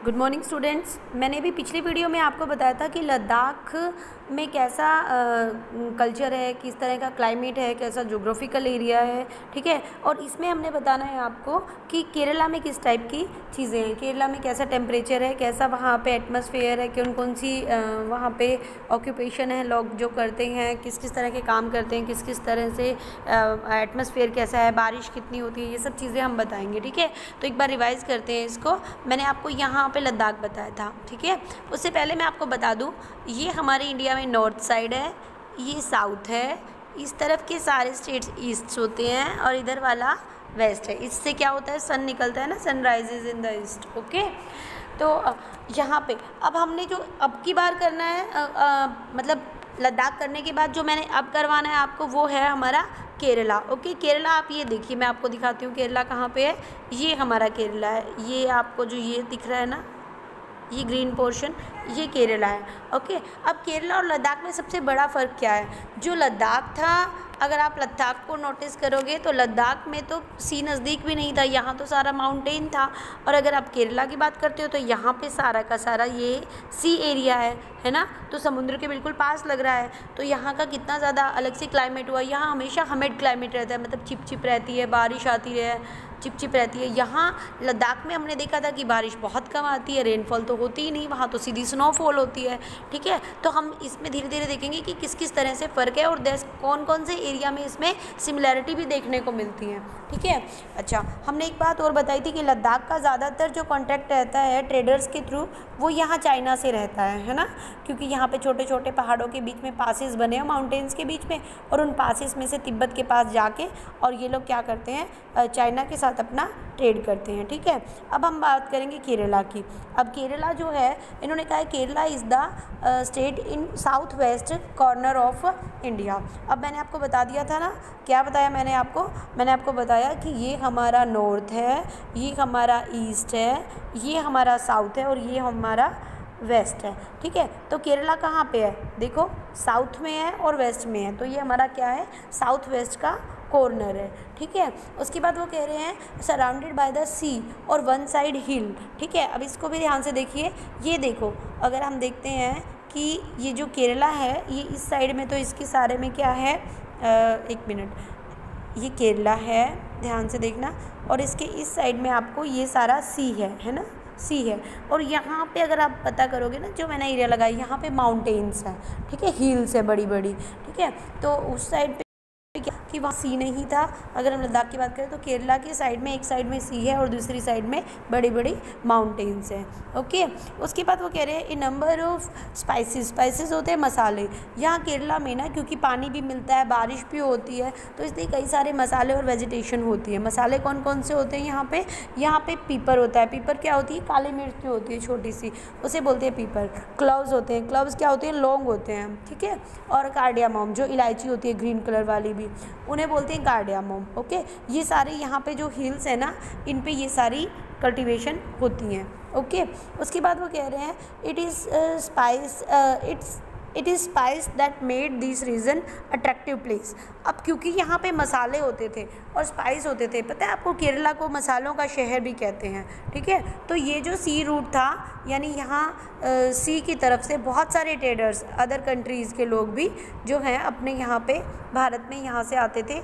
Good morning students. मैंने भी पिछली वीडियो में आपको बताया था कि लद्दाख में कैसा कल्चर है, किस तरह का क्लाइमेट है, कैसा जोग्राफिकल एरिया है, ठीक है। और इसमें हमने बताना है आपको कि केरला में किस टाइप की चीज़ें हैं, केरला में कैसा टेम्परेचर है, कैसा वहाँ पे एटमॉस्फेयर है, कौन कौन सी वहाँ पे ऑक्यूपेशन है, लोग जो करते हैं, किस किस तरह के काम करते हैं, किस किस तरह से एटमॉस्फेयर कैसा है, बारिश कितनी होती है, ये सब चीज़ें हम बताएंगे, ठीक है। तो एक बार रिवाइज करते हैं इसको। मैंने आपको यहाँ पे लद्दाख बताया था, ठीक है। उससे पहले मैं आपको बता दूँ, ये हमारे इंडिया में नॉर्थ साइड है, ये साउथ है, इस तरफ के सारे स्टेट्स ईस्ट होते हैं और इधर वाला वेस्ट है। इससे क्या होता है, सन निकलता है ना, sun rises in the east, okay. तो यहाँ पे अब हमने जो अब की बार करना है, मतलब लद्दाख करने के बाद जो मैंने अब करवाना है आपको, वो है हमारा केरला, ओके। केरला आप ये देखिए, मैं आपको दिखाती हूँ केरला कहाँ पे है। ये हमारा केरला है, ये आपको जो ये दिख रहा है ना, ये ग्रीन पोर्शन, ये केरला है, ओके। अब केरला और लद्दाख में सबसे बड़ा फ़र्क क्या है? जो लद्दाख था, अगर आप लद्दाख को नोटिस करोगे तो लद्दाख में तो सी नज़दीक भी नहीं था, यहाँ तो सारा माउंटेन था। और अगर आप केरला की बात करते हो तो यहाँ पे सारा का सारा ये सी एरिया है ना, तो समुद्र के बिल्कुल पास लग रहा है। तो यहाँ का कितना ज़्यादा अलग से क्लाइमेट हुआ। यहाँ हमेशा हमेड क्लाइमेट रहता है, मतलब चिपचिप रहती है, बारिश आती है, चिपचिप रहती है। यहाँ लद्दाख में हमने देखा था कि बारिश बहुत कम आती है, रेनफॉल तो होती ही नहीं, वहाँ तो सीधी स्नोफॉल होती है, ठीक है। तो हम इसमें धीरे धीरे देखेंगे कि किस किस तरह से फ़र्क है और देश कौन कौन से एरिया में इसमें सिमिलैरिटी भी देखने को मिलती है, ठीक है। अच्छा, हमने एक बात और बताई थी कि लद्दाख का ज़्यादातर जो कॉन्टैक्ट रहता है ट्रेडर्स के थ्रू, वो यहाँ चाइना से रहता है ना, क्योंकि यहाँ पे छोटे छोटे पहाड़ों के बीच में पासेस बने हैं, माउंटेन्स के बीच में, और उन पासेस में से तिब्बत के पास जाके और ये लोग क्या करते हैं, चाइना के साथ अपना ट्रेड करते हैं, ठीक है। अब हम बात करेंगे केरला की। अब केरला जो है, इन्होंने कहा है Kerala is the state in south west corner of India. अब मैंने आपको बता दिया था ना, क्या बताया मैंने आपको बताया कि ये हमारा नॉर्थ है, ये हमारा ईस्ट है, ये हमारा साउथ है और ये हमारा वेस्ट है, ठीक है। तो केरला कहाँ पे है, देखो साउथ में है और वेस्ट में है, तो ये हमारा क्या है, साउथ वेस्ट का कॉर्नर है, ठीक है। उसके बाद वो कह रहे हैं सराउंडेड बाय द सी और वन साइड हिल, ठीक है। अब इसको भी ध्यान से देखिए, ये देखो, अगर हम देखते हैं कि ये जो केरला है, ये इस साइड में, तो इसके सारे में क्या है, एक मिनट, ये केरला है, ध्यान से देखना, और इसके इस साइड में आपको ये सारा सी है ना, सी है। और यहाँ पे अगर आप पता करोगे ना, जो मैंने एरिया लगाई, यहाँ पे माउंटेन्स हैं, ठीक है, हिल्स है बड़ी बड़ी, ठीक है। तो उस साइड पे क्या कि वहाँ सी नहीं था। अगर हम लद्दाख की बात करें तो केरला के साइड में, एक साइड में सी है और दूसरी साइड में बड़ी बड़ी माउंटेन्स हैं, ओके। उसके बाद वो कह रहे हैं ए नंबर ऑफ स्पाइसेस होते हैं, मसाले। यहाँ केरला में ना, क्योंकि पानी भी मिलता है, बारिश भी होती है, तो इसलिए कई सारे मसाले और वेजिटेशन होती है। मसाले कौन कौन से होते हैं यहाँ पे पीपर होता है। पीपर क्या होती है, काली मिर्च जो होती है छोटी सी, उसे बोलते हैं पीपर। क्लव्स होते हैं, क्लव्स क्या होते हैं, लौंग होते हैं, ठीक है। और कार्डियमम, जो इलायची होती है ग्रीन कलर वाली भी, उन्हें बोलते हैं कार्डियमम, ओके। ये सारे यहाँ पे जो हिल्स है ना, इन पे ये सारी कल्टीवेशन होती हैं, ओके। उसके बाद वो कह रहे हैं it is spice that made this region attractive place. अब क्योंकि यहाँ पे मसाले होते थे और स्पाइस होते थे, पता है आपको, केरला को मसालों का शहर भी कहते हैं, ठीक है। तो ये जो सी रूट था, यानी यहाँ सी की तरफ से बहुत सारे ट्रेडर्स, अदर कंट्रीज़ के लोग भी जो हैं अपने यहाँ पे भारत में यहाँ से आते थे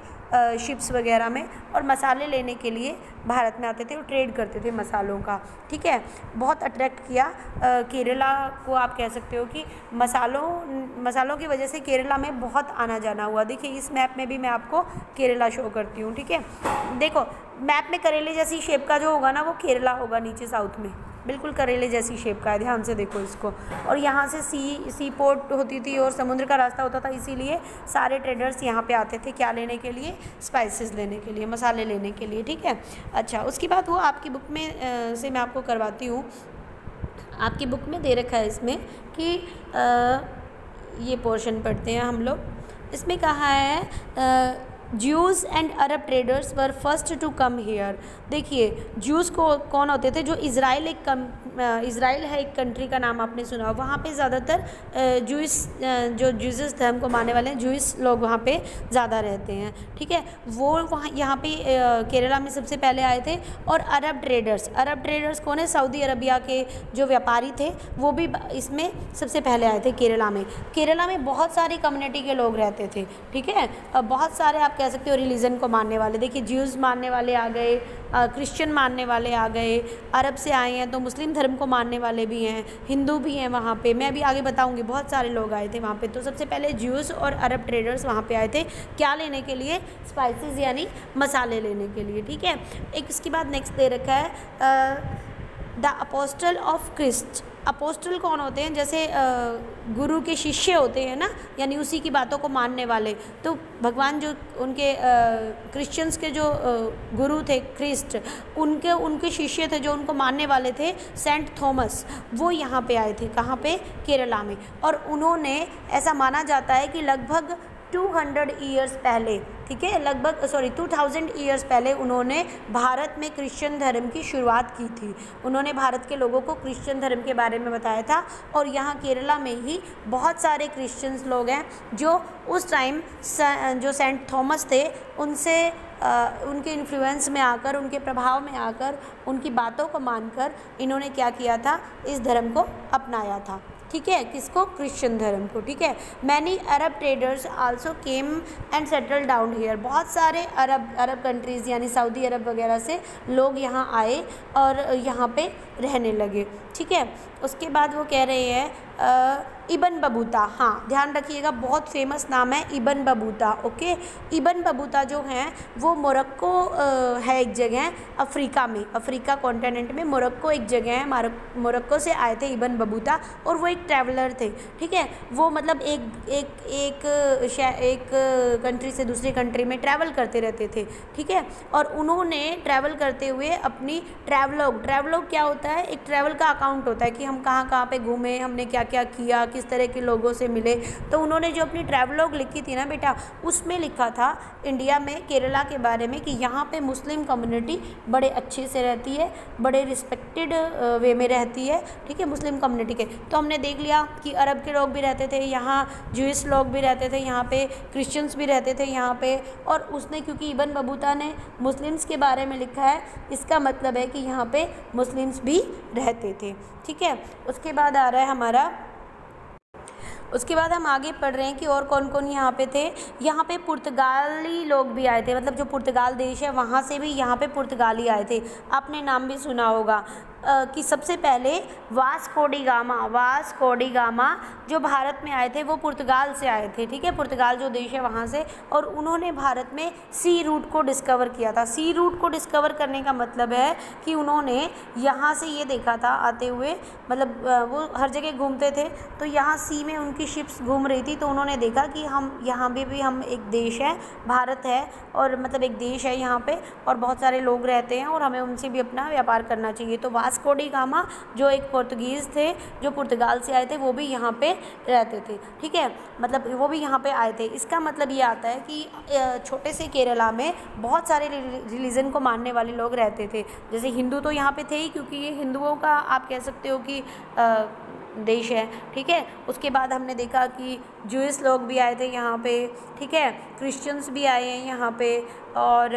शिप्स वगैरह में, और मसाले लेने के लिए भारत में आते थे और ट्रेड करते थे मसालों का, ठीक है। बहुत अट्रैक्ट किया केरला को, आप कह सकते हो कि मसालों की वजह से केरला में बहुत आना जाना हुआ। देखिए इस मैप में भी मैं आपको केरला शो करती हूँ, ठीक है। देखो मैप में करेले जैसी शेप का जो होगा ना, वो केरला होगा, नीचे साउथ में बिल्कुल करेले जैसी शेप का है, ध्यान से देखो इसको। और यहाँ से सी पोर्ट होती थी और समुद्र का रास्ता होता था, इसीलिए सारे ट्रेडर्स यहाँ पे आते थे, क्या लेने के लिए, स्पाइसेस लेने के लिए, मसाले लेने के लिए, ठीक है। अच्छा, उसकी बात वो आपकी बुक में से मैं आपको करवाती हूँ। आपकी बुक में दे रखा है इसमें कि ये पोर्शन पढ़ते हैं हम लोग। इसमें कहा है Jews and Arab traders were first to come here. देखिए ज्यूज़ को कौन होते थे, जो इज़राइल है एक कंट्री का नाम आपने सुना, वहाँ पे ज़्यादातर जो ज्यूज़ धर्म को मानने वाले हैं, ज्यूइश लोग वहाँ पे ज़्यादा रहते हैं, ठीक है। वो वहाँ यहाँ पे केरला में सबसे पहले आए थे। और अरब ट्रेडर्स कौन है, सऊदी अरबिया के जो व्यापारी थे वो भी इसमें सबसे पहले आए थे केरला में बहुत सारी कम्युनिटी के लोग रहते थे, ठीक है। बहुत सारे आप कह सकते हो रिलीजन को मानने वाले, देखिए ज्यूज़ मानने वाले आ गए, क्रिश्चियन मानने वाले आ गए, अरब से आए हैं तो मुस्लिम धर्म को मानने वाले भी हैं, हिंदू भी हैं वहाँ पे, मैं अभी आगे बताऊँगी, बहुत सारे लोग आए थे वहाँ पे। तो सबसे पहले ज्यूज़ और अरब ट्रेडर्स वहाँ पे आए थे, क्या लेने के लिए, स्पाइसेस यानी मसाले लेने के लिए, ठीक है। एक इसके बाद नेक्स्ट दे रखा है the apostle of Christ. Apostle कौन होते हैं, जैसे गुरु के शिष्य होते हैं ना, यानी उसी की बातों को मानने वाले। तो भगवान जो उनके क्रिश्चियंस के जो गुरु थे क्रिस्ट, उनके शिष्य थे जो उनको मानने वाले थे, सेंट थॉमस, वो यहाँ पे आए थे, कहाँ पे, केरला में। और उन्होंने, ऐसा माना जाता है कि लगभग 200 ईयर्स पहले, ठीक है, 2000 ईयर्स पहले उन्होंने भारत में क्रिश्चियन धर्म की शुरुआत की थी। उन्होंने भारत के लोगों को क्रिश्चियन धर्म के बारे में बताया था। और यहाँ केरला में ही बहुत सारे क्रिश्चियंस लोग हैं जो उस टाइम जो सेंट थॉमस थे उनसे उनके इन्फ्लुएंस में आकर, उनके प्रभाव में आकर, उनकी बातों को मानकर इन्होंने क्या किया था, इस धर्म को अपनाया था, ठीक है, किसको, क्रिश्चियन धर्म को, ठीक है। Many Arab traders also came and settle down here. बहुत सारे अरब कंट्रीज़ यानी सऊदी अरब वगैरह से लोग यहाँ आए और यहाँ पे रहने लगे, ठीक है। उसके बाद वो कह रहे हैं इबन बबूता, हाँ ध्यान रखिएगा, बहुत फेमस नाम है इबन बबूता, ओके। इबन बबूता जो हैं वो मोरक्को है एक जगह अफ्रीका में, अफ्रीका कॉन्टिनेंट में मोरक्को एक जगह है, मोरक्को से आए थे इबन बबूता। और वो एक ट्रैवलर थे, ठीक है। वो मतलब एक कंट्री से दूसरी कंट्री में ट्रैवल करते रहते थे, ठीक है। और उन्होंने ट्रैवल करते हुए अपनी ट्रैवलॉग क्या होता है, एक ट्रैवल का अकाउंट होता है कि हम कहाँ कहाँ पे घूमे, हमने क्या क्या किया, किस तरह के लोगों से मिले। तो उन्होंने जो अपनी ट्रैवलॉग लिखी थी ना बेटा, उसमें लिखा था इंडिया में केरला के बारे में कि यहाँ पे मुस्लिम कम्युनिटी बड़े अच्छे से रहती है, बड़े रिस्पेक्टेड वे में रहती है, ठीक है, मुस्लिम कम्युनिटी के। तो हमने देख लिया कि अरब के लोग भी रहते थे यहाँ, ज्यूइश लोग भी रहते थे यहाँ पे, क्रिश्चियंस भी रहते थे यहाँ पे। और उसने, क्योंकि इबन बबूता ने मुस्लिम्स के बारे में लिखा है, इसका मतलब है कि यहाँ पे मुस्लिम्स भी रहते थे, ठीक है। उसके बाद आ रहा है हमारा, उसके बाद हम आगे पढ़ रहे हैं कि और कौन कौन यहाँ पे थे। यहाँ पे पुर्तगाली लोग भी आए थे, मतलब जो पुर्तगाल देश है वहाँ से भी यहाँ पे पुर्तगाली आए थे। आपने नाम भी सुना होगा कि सबसे पहले वास्को डी गामा जो भारत में आए थे वो पुर्तगाल से आए थे, ठीक है, पुर्तगाल जो देश है वहाँ से। और उन्होंने भारत में सी रूट को डिस्कवर किया था। सी रूट को डिस्कवर करने का मतलब है कि उन्होंने यहाँ से ये देखा था आते हुए, मतलब वो हर जगह घूमते थे, तो यहाँ सी में उनकी शिप्स घूम रही थी, तो उन्होंने देखा कि हम यहाँ भी हम एक देश है, भारत है, और मतलब एक देश है यहाँ पे, और बहुत सारे लोग रहते हैं और हमें उनसे भी अपना व्यापार करना चाहिए। तो वास्को डी गामा जो एक पोर्तुगीज़ थे जो पुर्तगाल से आए थे, वो भी यहाँ पे रहते थे, ठीक है, मतलब वो भी यहाँ पे आए थे। इसका मतलब ये आता है कि छोटे से केरला में बहुत सारे रिलीजन को मानने वाले लोग रहते थे। जैसे हिंदू तो यहाँ पे थे ही, क्योंकि ये हिंदुओं का आप कह सकते हो कि देश है, ठीक है। उसके बाद हमने देखा कि ज्यूइश लोग भी आए थे यहाँ पे, ठीक है, क्रिश्चियंस भी आए हैं यहाँ पे, और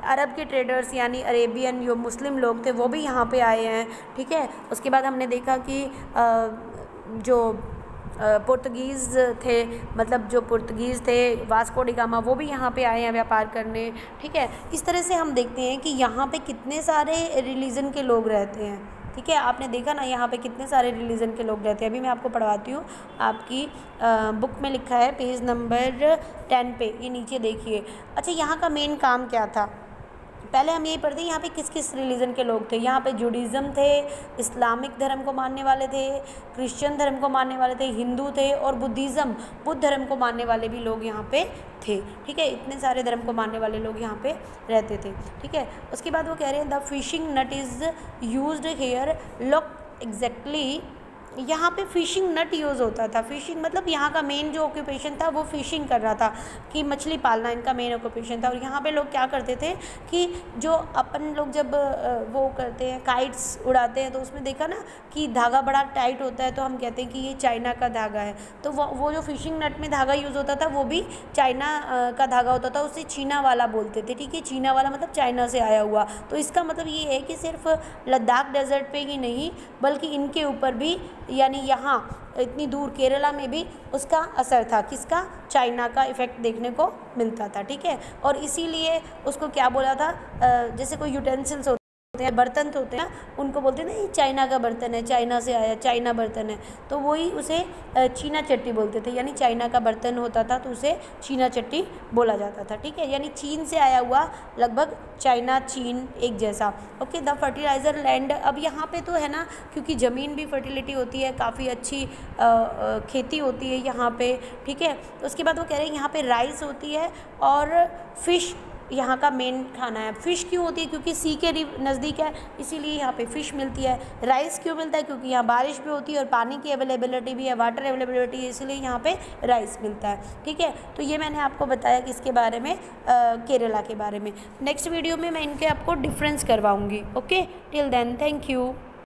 अरब के ट्रेडर्स यानी अरेबियन जो मुस्लिम लोग थे वो भी यहाँ पे आए हैं, ठीक है। उसके बाद हमने देखा कि जो पुर्तगीज़ थे, मतलब जो पुर्तगीज़ थे वास्को डी गामा, वो भी यहाँ पे आए हैं व्यापार करने, ठीक है। इस तरह से हम देखते हैं कि यहाँ पे कितने सारे रिलीजन के लोग रहते हैं, ठीक है। आपने देखा ना यहाँ पे कितने सारे रिलीजन के लोग रहते हैं। अभी मैं आपको पढ़वाती हूँ, आपकी बुक में लिखा है पेज नंबर 10 पे, ये नीचे देखिए। अच्छा, यहाँ का मेन काम क्या था, पहले हम यही पढ़ते हैं यहाँ पे किस किस रिलीजन के लोग थे। यहाँ पे जुडिज़म थे, इस्लामिक धर्म को मानने वाले थे, क्रिश्चियन धर्म को मानने वाले थे, हिंदू थे, और बुद्ध धर्म को मानने वाले भी लोग यहाँ पे थे, ठीक है। इतने सारे धर्म को मानने वाले लोग यहाँ पे रहते थे, ठीक है। उसके बाद वो कह रहे हैं the fishing net is used here look exactly यहाँ पे फ़िशिंग नट यूज़ होता था। फ़िशिंग मतलब यहाँ का मेन जो ऑक्यूपेशन था वो फ़िशिंग करना था, कि मछली पालना इनका मेन ऑक्यूपेशन था। और यहाँ पे लोग क्या करते थे कि जो अपन लोग जब वो करते हैं काइट्स उड़ाते हैं तो उसमें देखा ना कि धागा बड़ा टाइट होता है, तो हम कहते हैं कि ये चाइना का धागा है। तो वो जो फ़िशिंग नट में धागा यूज़ होता था वो भी चाइना का धागा होता था, उसे चीना वाला बोलते थे। ठीक है, चीना वाला मतलब चाइना से आया हुआ। तो इसका मतलब ये है कि सिर्फ लद्दाख डेजर्ट पे ही नहीं बल्कि इनके ऊपर भी, यानी यहाँ इतनी दूर केरला में भी उसका असर था। किसका? चाइना का इफ़ेक्ट देखने को मिलता था। ठीक है, और इसीलिए उसको क्या बोला था, जैसे कोई यूटेंसिल्स होते हैं, बर्तन होते हैं, उनको बोलते हैं ना ये चाइना का बर्तन है, चाइना से आया, चाइना बर्तन है। तो वही उसे चीना चट्टी बोलते थे, यानी चाइना का बर्तन होता था तो उसे चीना चट्टी बोला जाता था। ठीक है, यानी चीन से आया हुआ, लगभग चाइना चीन एक जैसा। Okay, the fertiliser land. अब यहाँ पे तो है ना, क्योंकि ज़मीन भी फर्टिलिटी होती है, काफ़ी अच्छी खेती होती है यहाँ पे। ठीक है, तो उसके बाद वो कह रहे हैं यहाँ पे राइस होती है और फ़िश यहाँ का मेन खाना है। फ़िश क्यों होती है? क्योंकि सी के नज़दीक है, इसीलिए यहाँ पे फ़िश मिलती है। राइस क्यों मिलता है? क्योंकि यहाँ बारिश भी होती है और पानी की अवेलेबिलिटी भी है, वाटर अवेलेबिलिटी है, इसलिए यहाँ पे राइस मिलता है। ठीक है, तो ये मैंने आपको बताया कि इसके बारे में, केरला के बारे में। नेक्स्ट वीडियो में मैं इनके आपको डिफरेंस करवाऊँगी। Okay, till then thank you.